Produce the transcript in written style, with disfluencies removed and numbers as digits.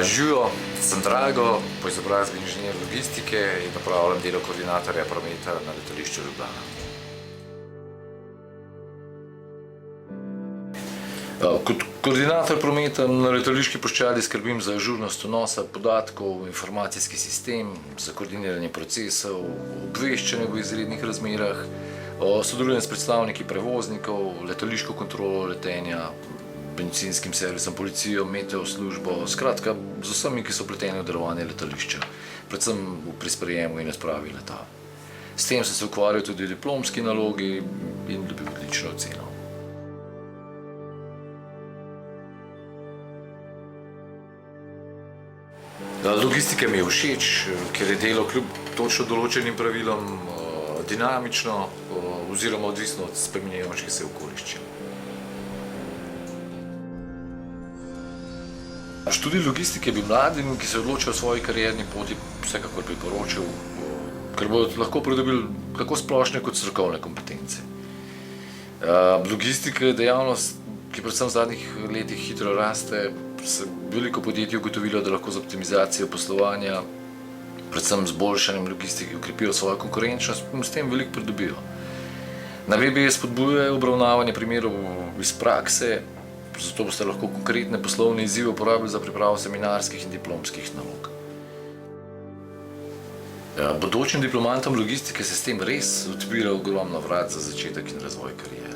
Živijo, sem Drago, po izobrazbi inženir logistike in opravljam delo koordinatorja prometa na letališču Ljubljana. Kot koordinator prometa na letališki ploščadi skrbim za ažurnost vnosa podatkov, informacijski sistem, za koordiniranje procesov, obveščanje v izrednih razmerah, sodelujem s predstavniki prevoznikov, letališko kontrolo letenja, bencinskim servisom, policijo, meteo službo, skratka z vsemi, ki so vpleteni v delovanje letališča, predvsem pri sprejemu in razpravi letal. S tem sem se ukvarjal tudi v diplomski nalogi in dobil odlično oceno. Logistika mi je všeč, ker je delo kljub točno določenim pravilom dinamično oziroma odvisno od spreminjajočih se okoliščin. Študij logistike bi mladim, ki se odločajo o svoji karierni poti, vsekakor priporočil, ker bodo lahko pridobili tako splošne kot strokovne kompetence. Logistika je dejavnost, ki predvsem v zadnjih letih hitro raste, se veliko podjetij ugotovilo, da lahko z optimizacijo poslovanja, predvsem z boljšanjem logistike, ukrepijo svojo konkurenčnost in s tem veliko pridobijo. Na VBA spodbujajo obravnavanje primerov iz prakse, zato boste lahko konkretne poslovne izzive uporabili za pripravo seminarskih in diplomskih nalog. Bodočim diplomantom logistike se s tem res odpira ogromno vrat za začetek in razvoj kariere.